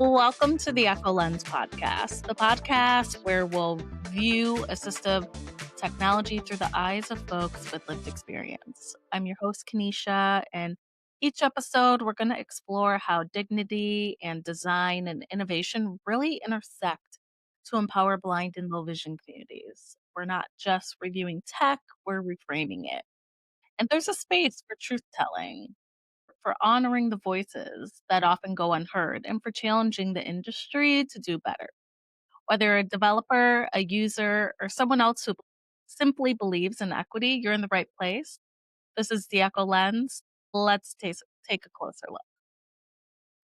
Welcome to the Eko Lens Podcast, the podcast where we'll view assistive technology through the eyes of folks with lived experience. I'm your host, Kenisha, and each episode we're going to explore how dignity and design and innovation really intersect to empower blind and low vision communities. We're not just reviewing tech, we're reframing it. And there's a space for truth telling, for honoring the voices that often go unheard, and for challenging the industry to do better. Whether a developer, a user, or someone else who simply believes in equity, you're in the right place. This is the Eko Lens. Let's take a closer look.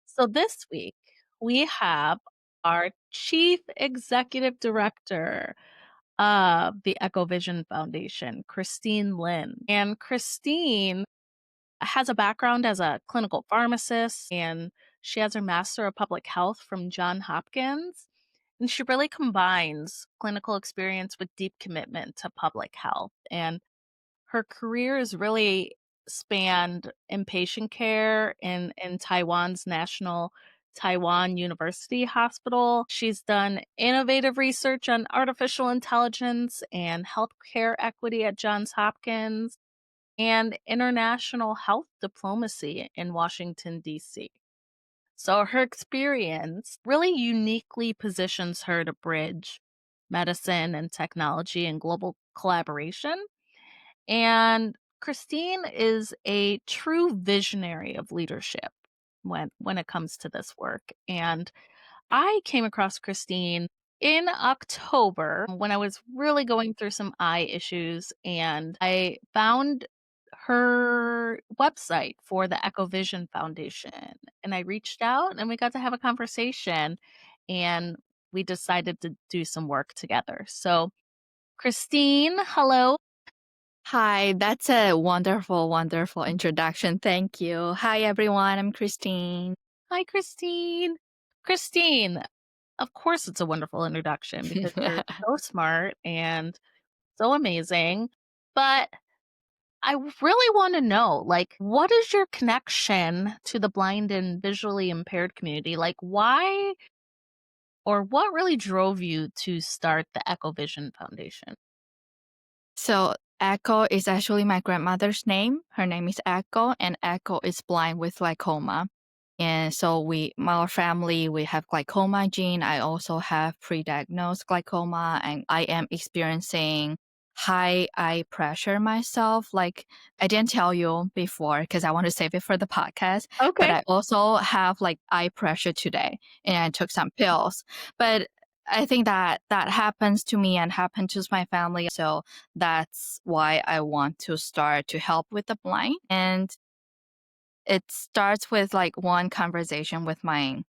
So this week, we have our Chief Executive Director of the Eko Vision Foundation, Christine Lin. And Christine has a background as a clinical pharmacist, and she has her Master of Public Health from Johns Hopkins. And she really combines clinical experience with deep commitment to public health. And her career has really spanned inpatient care in Taiwan's National Taiwan University Hospital. She's done innovative research on artificial intelligence and healthcare equity at Johns Hopkins and international health diplomacy in Washington, D.C. So her experience really uniquely positions her to bridge medicine and technology and global collaboration. And Christine is a true visionary of leadership when it comes to this work. And I came across Christine in October when I was really going through some eye issues, and I found her website for the Eko Vision Foundation. And I reached out and we got to have a conversation, and we decided to do some work together. So, Christine, hello. Hi, that's a wonderful, wonderful introduction. Thank you. Hi, everyone. I'm Christine. Hi, Christine. Christine, of course, it's a wonderful introduction because you're so smart and so amazing. But I really want to know, like, what is your connection to the blind and visually impaired community? Like, why or what really drove you to start the Eko Vision Foundation? So, Eko is actually my grandmother's name. Her name is Eko, and Eko is blind with glaucoma. And so our family, we have glaucoma gene. I also have pre-diagnosed glaucoma, and I am experiencing high eye pressure myself. Like I didn't tell you before because I want to save it for the podcast, but Okay. I also have like eye pressure today, and I took some pills. But I think that happens to me and happened to my family. So that's why I want to start to help with the blind. And it starts with like one conversation with my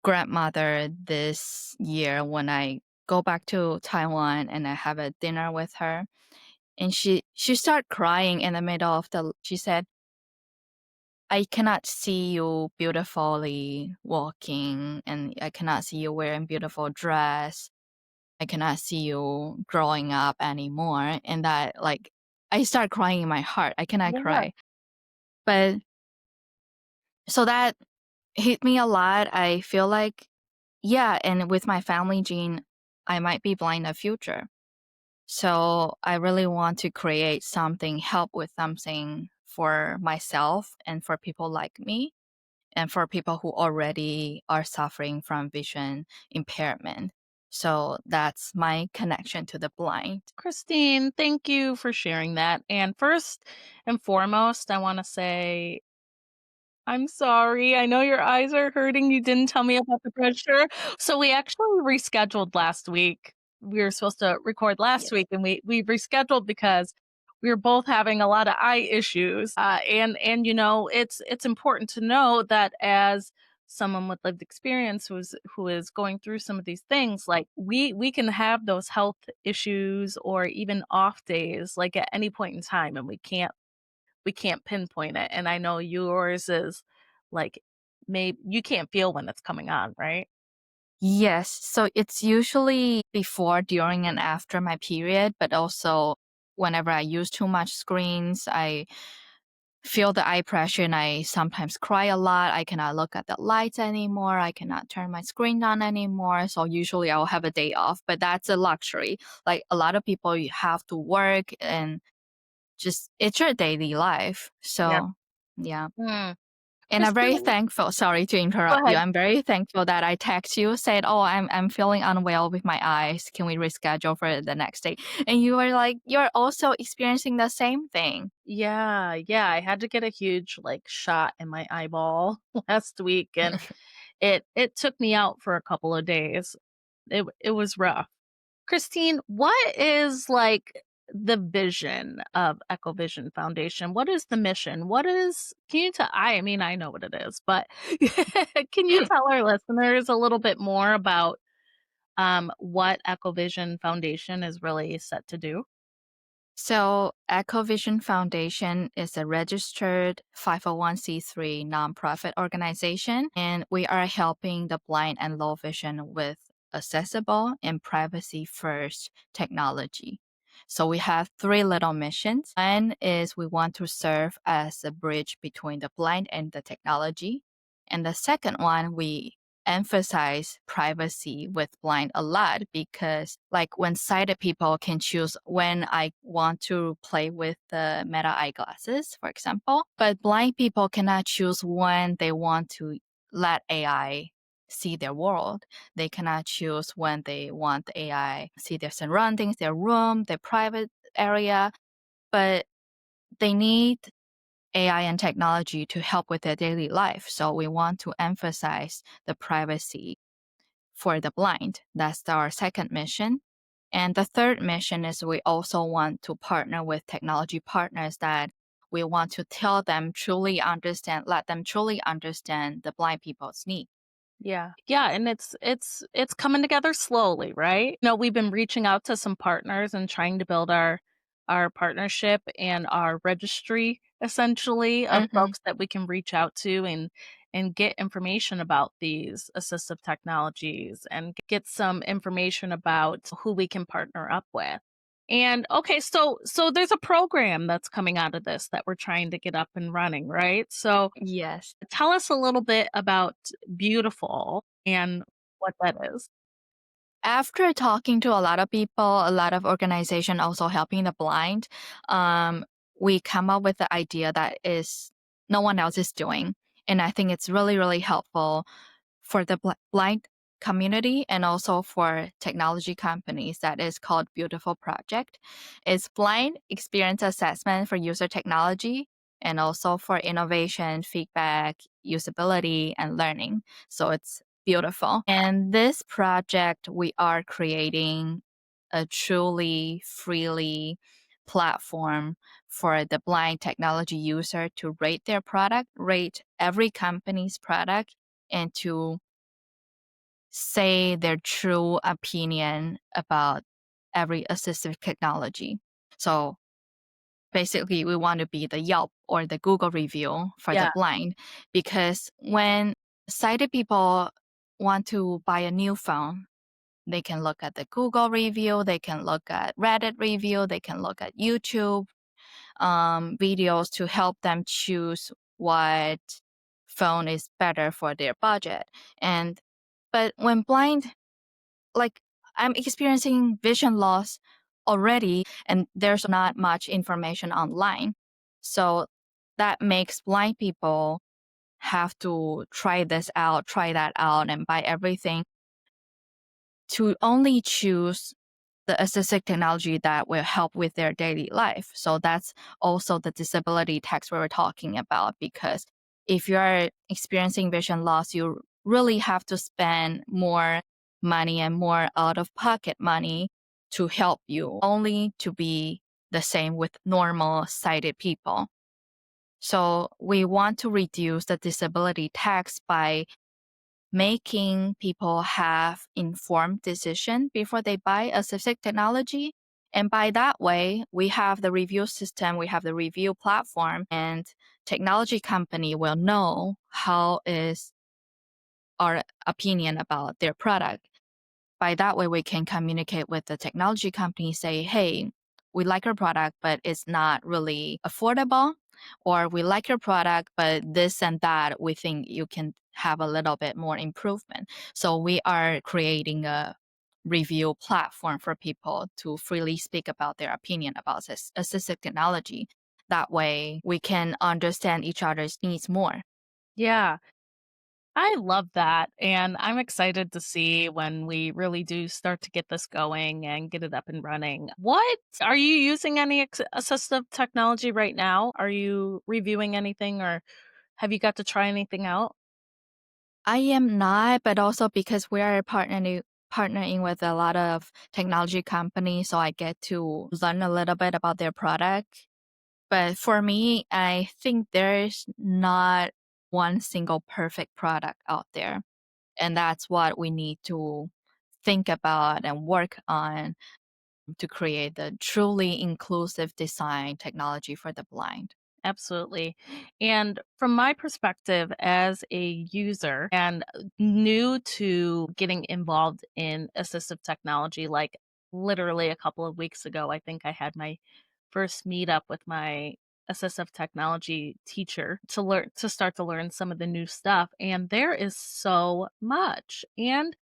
grandmother this year when I go back to Taiwan and I have a dinner with her. And she started crying in the middle of she said, I cannot see you beautifully walking, and I cannot see you wearing beautiful dress. I cannot see you growing up anymore. And that like I start crying in my heart. I cannot Yeah. cry. But so that hit me a lot. I feel like, yeah, and with my family gene, I might be blind in the future. So I really want to create something, help with something for myself and for people like me and for people who already are suffering from vision impairment. So that's my connection to the blind. Christine, thank you for sharing that. And first and foremost, I want to say I'm sorry. I know your eyes are hurting. You didn't tell me about the pressure. So we actually rescheduled last week. We were supposed to record last week, and we rescheduled because we were both having a lot of eye issues. And it's important to know that as someone with lived experience who is going through some of these things, like we can have those health issues or even off days, like at any point in time, and we can't pinpoint it. And I know yours is like maybe you can't feel when it's coming on, right? Yes. So it's usually before, during, and after my period, but also whenever I use too much screens, feel the eye pressure and I sometimes cry a lot. I cannot look at the lights anymore. I cannot turn my screen on anymore. So usually I'll have a day off, but that's a luxury. Like a lot of people, you have to work and just it's your daily life. Yeah. So yeah. Mm. And I'm very Christine, thankful. Sorry to go interrupt you. ahead. I'm very thankful that I text you, said, "Oh, I'm feeling unwell with my eyes. Can we reschedule for the next day?" And you were like, "You're also experiencing the same thing." Yeah, yeah, I had to get a huge, like, shot in my eyeball last week, and it took me out for a couple of days. It was rough. Christine, what is, like, the vision of Eko Vision Foundation? What is the mission? What is can you tell I mean, I know what it is, but can you tell our listeners a little bit more about, what Eko Vision Foundation is really set to do? So, Eko Vision Foundation is a registered 501c3 nonprofit organization, and we are helping the blind and low vision with accessible and privacy first technology. So, we have three little missions. One is we want to serve as a bridge between the blind and the technology. And the second one, we emphasize privacy with blind a lot because like when sighted people can choose when I want to play with the meta eyeglasses, for example, but blind people cannot choose when they want to let AI see their world. They cannot choose when they want the AI see their surroundings, their room, their private area, but they need AI and technology to help with their daily life. So we want to emphasize the privacy for the blind. That's our second mission. And the third mission is we also want to partner with technology partners that we want to tell them truly understand, let them truly understand the blind people's needs. Yeah. Yeah, and it's coming together slowly, right? You know, we've been reaching out to some partners and trying to build our partnership and our registry essentially of Hmm. folks that we can reach out to and get information about these assistive technologies and get some information about who we can partner up with. And okay, so there's a program that's coming out of this that we're trying to get up and running, right? So Yes. tell us a little bit about Beautiful and what that is. After talking to a lot of people, a lot of organization also helping the blind, um, we come up with the idea that is no one else is doing. And I think it's really, really helpful for the blind community and also for technology companies that is called Beautiful Project. It's blind experience assessment for user technology and also for innovation, feedback, usability, and learning. So it's beautiful. And this project, we are creating a truly freely platform for the blind technology user to rate their product, rate every company's product, and to say their true opinion about every assistive technology. So basically, we want to be the Yelp or the Google review for the Yeah, blind because when sighted people want to buy a new phone, they can look at the Google review, they can look at Reddit review, they can look at YouTube videos to help them choose what phone is better for their budget. And but when blind, like I'm experiencing vision loss already, and there's not much information online. So that makes blind people have to try this out, try that out, and buy everything to only choose the assistive technology that will help with their daily life. So that's also the disability tax we were talking about because if you're experiencing vision loss, you really have to spend more money and more out of pocket money to help you, only to be the same with normal sighted people. So we want to reduce the disability tax by making people have informed decision before they buy assistive technology. And by that way, we have the review system, we have the review platform, and technology company will know how is our opinion about their product. By that way, we can communicate with the technology company, say, hey, we like our product, but it's not really affordable. or we like your product, but this and that, we think you can have a little bit more improvement. So we are creating a review platform for people to freely speak about their opinion about assistive technology. That way we can understand each other's needs more. Yeah. I love that, and I'm excited to see when we really do start to get this going and get it up and running. What are you using any assistive technology right now? Are you reviewing anything or have you got to try anything out? I am not, but also because we are partnering with a lot of technology companies, so I get to learn a little bit about their product. But for me, I think there's not one single perfect product out there. And that's what we need to think about and work on to create the truly inclusive design technology for the blind. Absolutely. And from my perspective as a user and new to getting involved in assistive technology, like literally a couple of weeks ago, I think I had my first meetup with my assistive technology teacher to start to learn some of the new stuff. And there is so much. And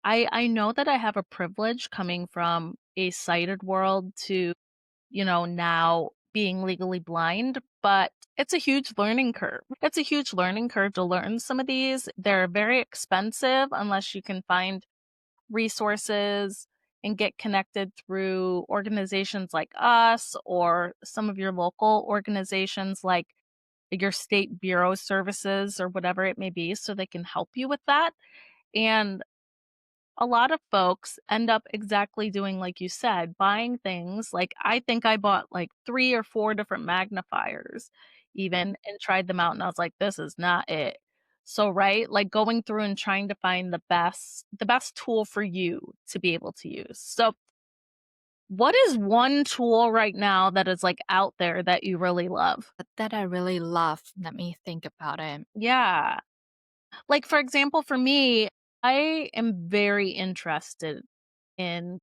I know that I have a privilege coming from a sighted world to now being legally blind, but it's a huge learning curve. It's a huge learning curve to learn some of these. They're very expensive unless you can find resources and get connected through organizations like us or some of your local organizations like your state bureau services or whatever it may be so they can help you with that. And a lot of folks end up exactly doing like you said, buying things like I think I bought like 3 or 4 different magnifiers even and tried them out and I was like, "This is not it." So, right, like going through and trying to find the best tool for you to be able to use. So, what is one tool right now that is like out there that you really love? But that I really love, let me think about it. Yeah. Like for example, for me, I am very interested in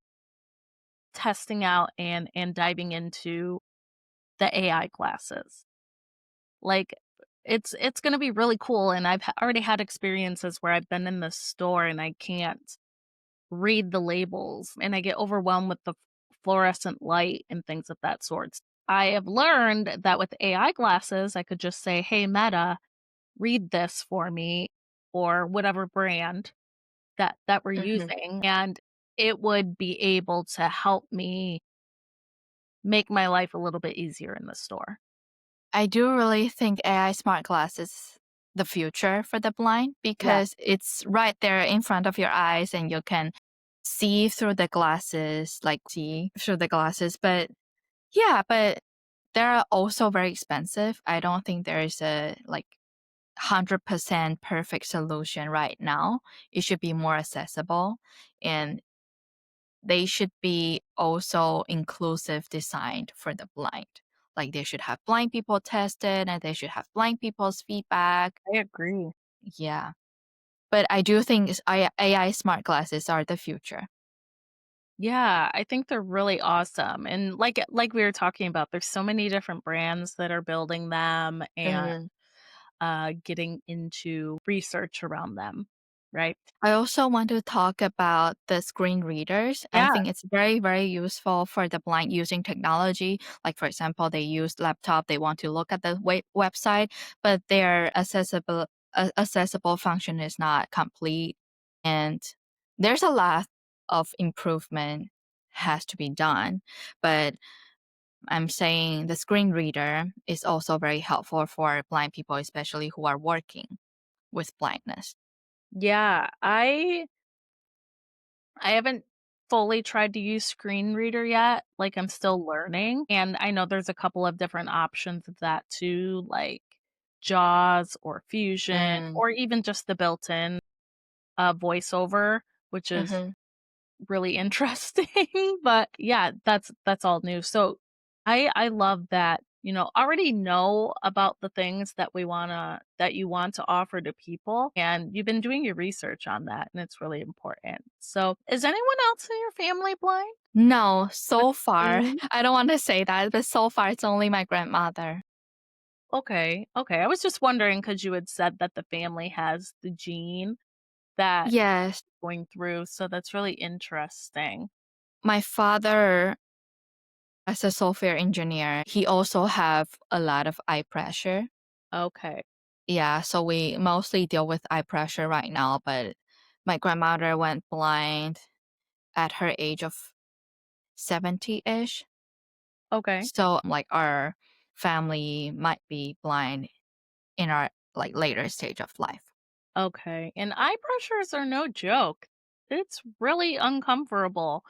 testing out and diving into the AI classes. Like it's going to be really cool and already had experiences where I've been in the store and I can't read the labels and I get overwhelmed with the fluorescent light and things of that sort. I have learned that with AI glasses I could just say, "Hey Meta, read this for me," or whatever brand that we're Mhm. using and it would be able to help me make my life a little bit easier in the store. I do really think AI smart glass is the future for the blind Yeah, because it's right there in front of your eyes and you can see through the glasses, like see through the glasses. But yeah, but they're also very expensive. I don't think there is a like 100% perfect solution right now. It should be more accessible and they should be also inclusive designed for the blind. Like they should have blind people tested and they should have blind people's feedback. I agree. Yeah. But I do think AI smart glasses are the future. Yeah, I think they're really awesome, and like we were talking about, there's so many different brands that are building them and, Mhm. getting into research around them, right? I also want to talk about the screen readers. I Yeah, think it's very, very useful for the blind using technology. Like, for example, they use laptop, they want to look at the website, but their accessible function is not complete. And there's a lot of improvement has to be done. But I'm saying the screen reader is also very helpful for blind people, especially who are working with blindness. yeah, I haven't fully tried to use Screen Reader yet, like, I'm still learning, and I know there's a couple of different options of that too, like JAWS or Fusion Mm. or even just the built-in, voiceover, which is Mhm. really interesting, but yeah, that's all new. So I love that, already know about the things that you want to offer to people and you've been doing your research on that and it's really important. So, is anyone else in your family blind? No, What so far, you I don't want to say that, but so far it's only my grandmother. Okay, okay. I was just wondering because you had said that the family has the gene that Yes, going through, so that's really interesting. my father, as a software engineer, he also have a lot of eye pressure. Okay, Yeah, so we mostly deal with eye pressure right now, but my grandmother went blind at her age of 70-ish. okay, So like our family might be blind in our like later stage of life. okay. And eye pressures are no joke. It's really uncomfortable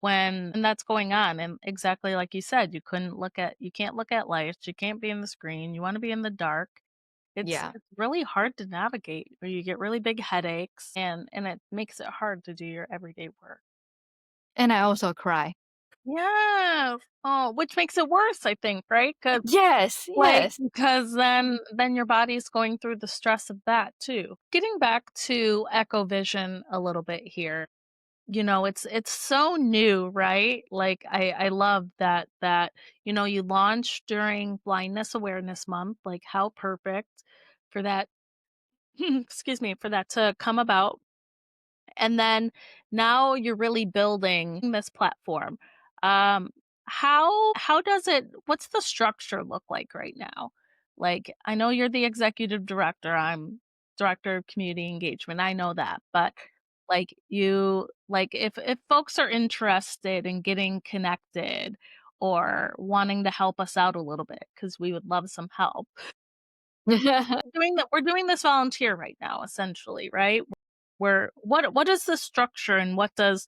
when that's going on. And exactly like you said, you can't look at lights, you can't be in the screen, you want to be in the dark. Yeah. It's really hard to navigate, or you get really big headaches, and it makes it hard to do your everyday work. And I also cry. Yes. Oh, which makes it worse, I think, right? Yes, yes. Because then your body's going through the stress of that too. Getting back to Echo Vision a little bit here. It's so new, right? Like I love that you launched during Blindness Awareness Month. Like how perfect for that excuse me, for that to come about. And then now you're really building this platform. Um, how does it what's the structure look like right now? Like, I know you're the executive director, I'm director of community engagement, I know that, but if folks are interested in getting connected or wanting to help us out a little bit, because we would love some help. We're doing this volunteer right now, essentially, right? What is the structure and what does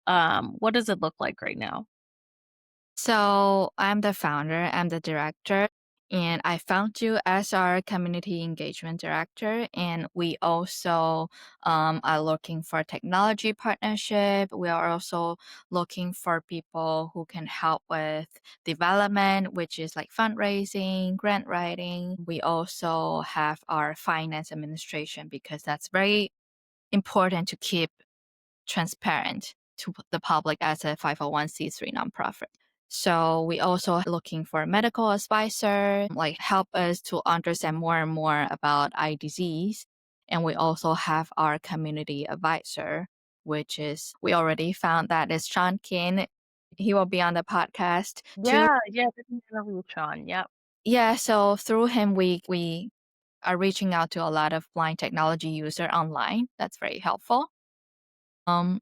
it look like right now? So I'm the founder, I'm the director, and I found you as our community engagement director. And we also are looking for technology partnership. We are also looking for people who can help with development, which is like fundraising, grant writing. We also have our finance administration because that's very important to keep transparent to the public as a 501(c)(3) nonprofit. So we also looking for medical advisor, like help us to understand more and more about eye disease. And we also have our community advisor, which is we already found that is Sean Kin. He will be on the podcast too. Yeah, yeah, didn't interview Sean. Yep. Yeah, so through him we are reaching out to a lot of blind technology user online. That's very helpful.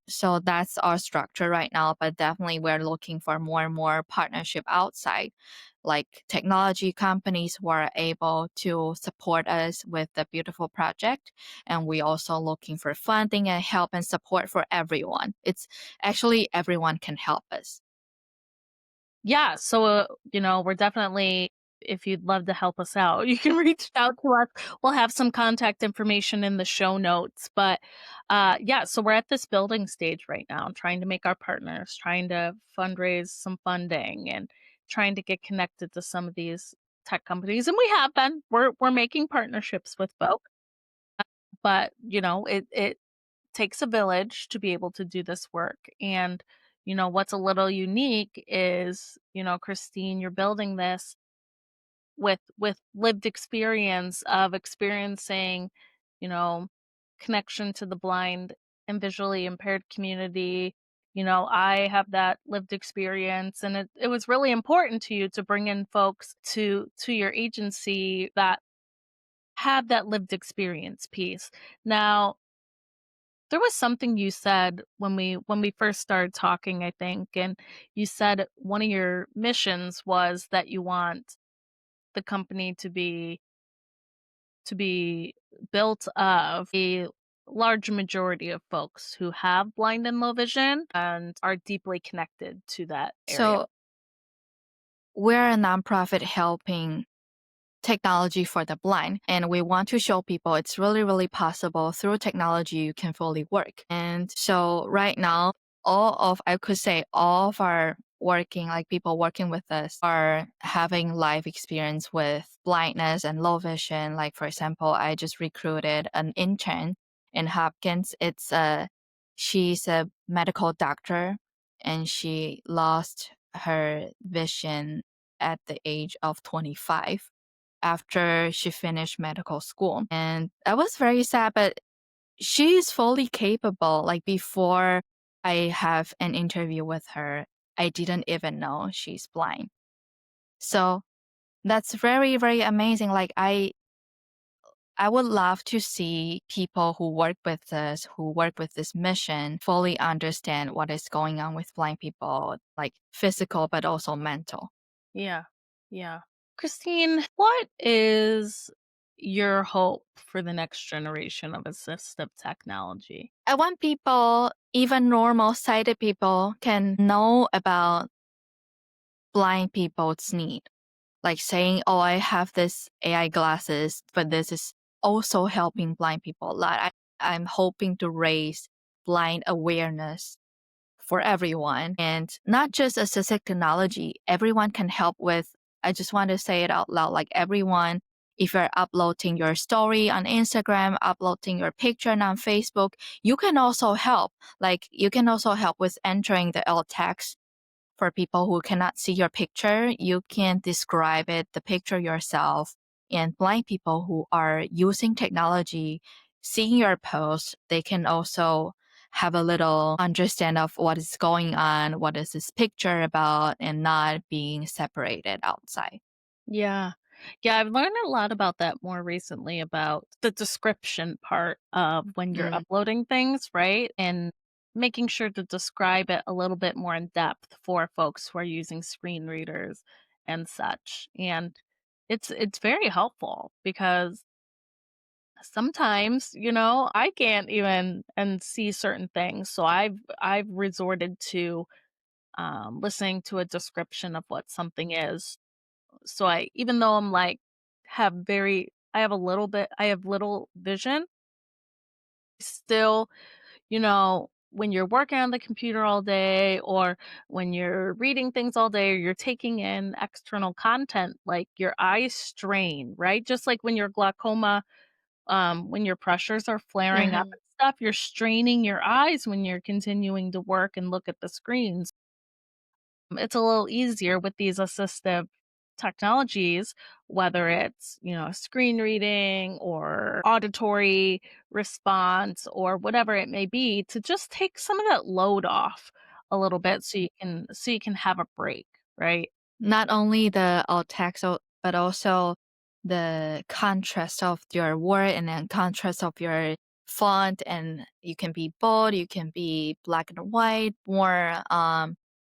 So that's our structure right now, but definitely we're looking for more and more partnership outside, like technology companies who are able to support us with the beautiful project. And we also looking for funding and help and support for everyone. It's actually everyone can help us. Yeah, so, we're definitely if you'd love to help us out, you can reach out to us. We'll have some contact information in the show notes, but, yeah, so we're at this building stage right now, trying to make our partners, trying to fundraise some funding, and trying to get connected to some of these tech companies, and we have been. We're making partnerships with folks, but, it takes a village to be able to do this work. And, what's a little unique is, Christine, you're building this with lived experience of experiencing, you know, connection to the blind and visually impaired community. I have that lived experience, and it was really important to you to bring in folks to your agency that have that lived experience piece. Now, there was something you said when we first started talking, I think, and you said one of your missions was that you want the company to be built of a large majority of folks who have blind and low vision and are deeply connected to that area. So we're a nonprofit helping technology for the blind. And we want to show people it's really, really possible through technology you can fully work. And so right now, I could say all of our working, like people working with us are having life experience with blindness and low vision. Like for example, I just recruited an intern in Hopkins. She's a medical doctor and she lost her vision at the age of 25 after she finished medical school. And I was very sad, but she's fully capable. Like before I have an interview with her, I didn't even know she's blind. So that's very, very amazing. Like I would love to see people who work with this, who work with this mission, fully understand what is going on with blind people, like physical, but also mental. Yeah. Yeah. Christine, what is your hope for the next generation of assistive technology? I want people, even normal sighted people, can know about blind people's need. Like saying, oh, I have this AI glasses, but this is also helping blind people a lot. I'm hoping to raise blind awareness for everyone and not just assistive technology. Everyone can help with, I just want to say it out loud, like everyone, if you're uploading your story on Instagram, uploading your picture on Facebook, you can also help. Like you can also help with entering the alt text for people who cannot see your picture. You can describe it, the picture yourself. And blind people who are using technology, seeing your post, they can also have a little understand of what is going on, what is this picture about, and not being separated outside. Yeah. Yeah, I've learned a lot about that more recently about the description part of when you're Mm. uploading things, right? And making sure to describe it a little bit more in depth for folks who are using screen readers and such. And it's very helpful because sometimes, I can't even and see certain things. So I've resorted to listening to a description of what something is, so I even though I'm like I have little vision, still, when you're working on the computer all day or when you're reading things all day or you're taking in external content, like your eyes strain, right? Just like when your glaucoma, when your pressures are flaring up Mhm. and stuff, you're straining your eyes when you're continuing to work and look at the screens. It's a little easier with these assistive technologies, whether it's, screen reading or auditory response or whatever it may be, to just take some of that load off a little bit so you can have a break, right? Not only the alt text, but also the contrast of your word and then contrast of your font. And you can be bold, you can be black and white, more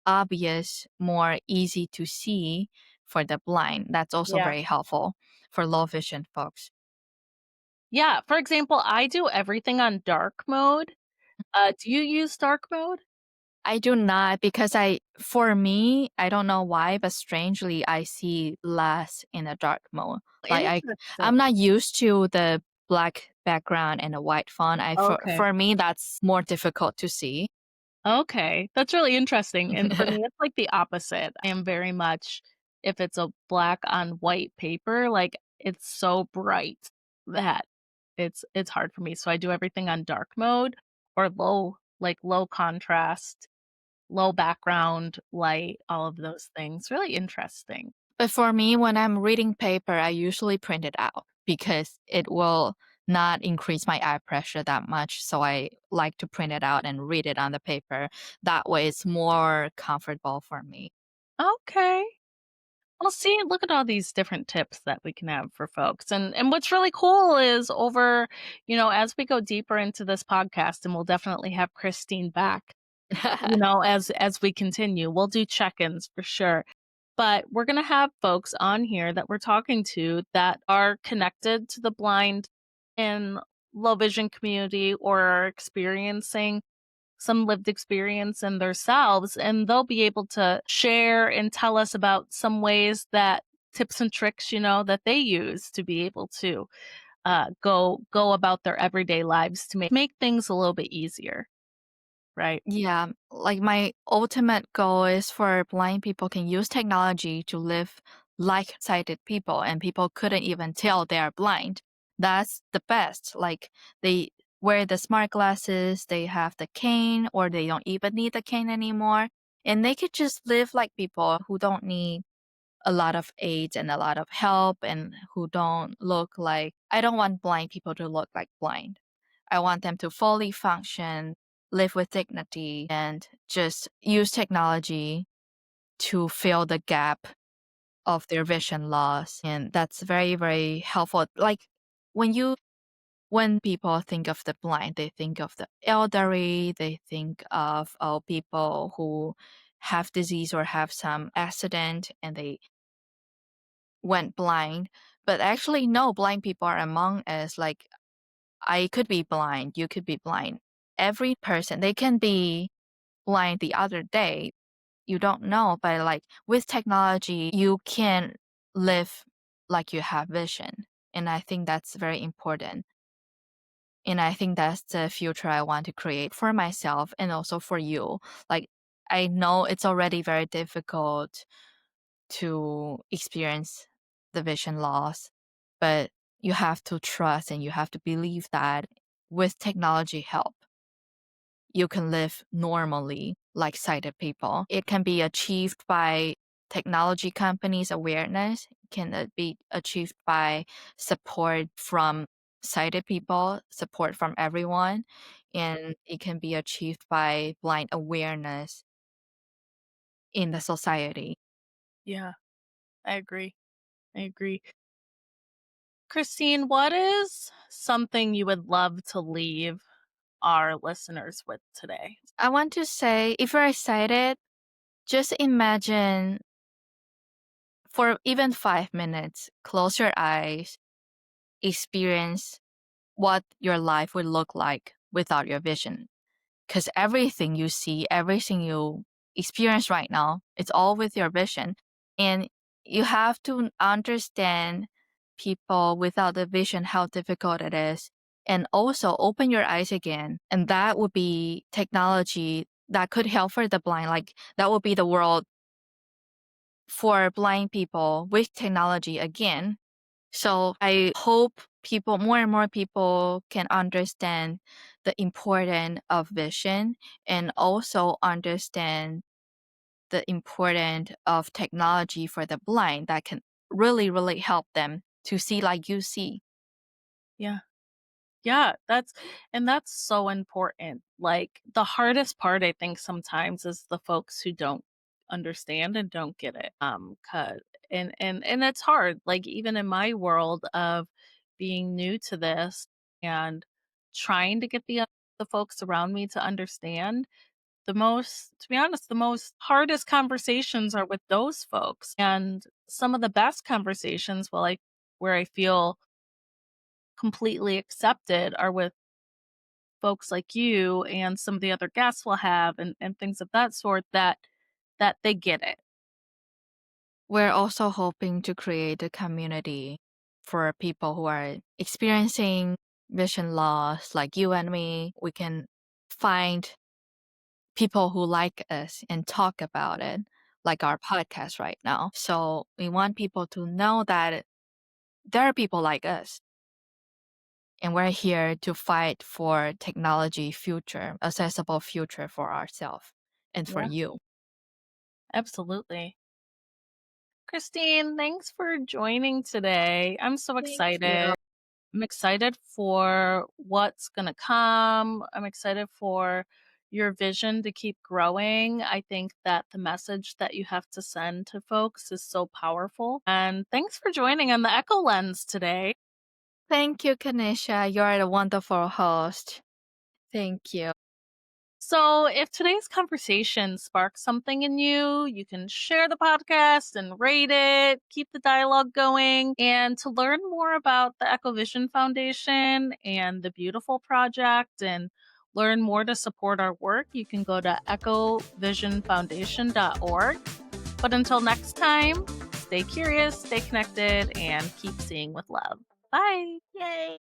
obvious, more easy to see for the blind. That's also Yeah. very helpful for low vision folks. Yeah, for example, I do everything on dark mode. Do you use dark mode? I do not because for me, I don't know why, but strangely, I see less in a dark mode. Like I'm Interesting. not used to the black background and a white font. Okay. For me, that's more difficult to see. Okay, that's really interesting, and for me, it's like the opposite. I am very much if it's a black on white paper, like, it's so bright that it's hard for me, so I do everything on dark mode or low contrast, low background light, all of those things. Really interesting. But for me, when I'm reading paper, I usually print it out because it will not increase my eye pressure that much. So I like to print it out and read it on the paper. That way, it's more comfortable for me. Okay. Well, see, look at all these different tips that we can have for folks. And what's really cool is as we go deeper into this podcast, and we'll definitely have Christine back, as we continue. We'll do check-ins for sure. But we're going to have folks on here that we're talking to that are connected to the blind and low vision community or are experiencing some lived experience in themselves, and they'll be able to share and tell us about some ways that tips and tricks, that they use to be able to go about their everyday lives to make things a little bit easier, right? Yeah, like my ultimate goal is for blind people can use technology to live like sighted people and people couldn't even tell they are blind. That's the best. Like they wear the smart glasses, they have the cane or they don't even need the cane anymore and they could just live like people who don't need a lot of aids and a lot of help and who don't look like I don't want blind people to look like blind. I want them to fully function, live with dignity, and just use technology to fill the gap of their vision loss. And that's very, very helpful. Like when people think of the blind, they think of the elderly, they think of people who have disease or have some accident and they went blind. But actually, no, blind people are among us. Like, I could be blind, you could be blind. Every person, they can be blind the other day. You don't know, but like with technology, you can live like you have vision. And I think that's very important. And I think that's the future I want to create for myself and also for you. Like, I know it's already very difficult to experience the vision loss, but you have to trust and you have to believe that with technology help, you can live normally like sighted people. It can be achieved by technology companies' awareness, it can be achieved by support from sighted people, support from everyone, and it can be achieved by blind awareness in the society. Yeah, I agree. I agree. Christine, what is something you would love to leave our listeners with today? I want to say, if you're excited, just imagine for even 5 minutes, close your eyes, experience what your life would look like without your vision. Because everything you see, everything you experience right now, it's all with your vision. And you have to understand people without the vision, how difficult it is. And also open your eyes again. And that would be technology that could help for the blind. Like that would be the world for blind people with technology again. So I hope more and more people can understand the importance of vision and also understand the importance of technology for the blind that can really, really help them to see like you see. Yeah. Yeah, that's so important. Like the hardest part I think sometimes is the folks who don't understand and don't get it. 'Cause and it's hard. Like even in my world of being new to this and trying to get the folks around me to understand, to be honest, the most hardest conversations are with those folks. And some of the best conversations, where I feel completely accepted are with folks like you and some of the other guests we'll have and things of that sort that they get it. We're also hoping to create a community for people who are experiencing vision loss like you and me. We can find people who like us and talk about it, like our podcast right now. So we want people to know that there are people like us, and we're here to fight for technology future, accessible future for ourselves and for Yeah, you. absolutely. Christine, thanks for joining today. I'm so Thank you. excited. I'm excited for what's going to come. I'm excited for your vision to keep growing. I think that the message that you have to send to folks is so powerful. And thanks for joining on the Eko Lens today. Thank you, Kenisha. You're a wonderful host. Thank you. So, if today's conversation sparks something in you, you can share the podcast and rate it, keep the dialogue going. And to learn more about the Eko Vision Foundation and the beautiful project and learn more to support our work, you can go to ekovisionfoundation.org. But until next time, stay curious, stay connected, and keep seeing with love. Bye. Yay.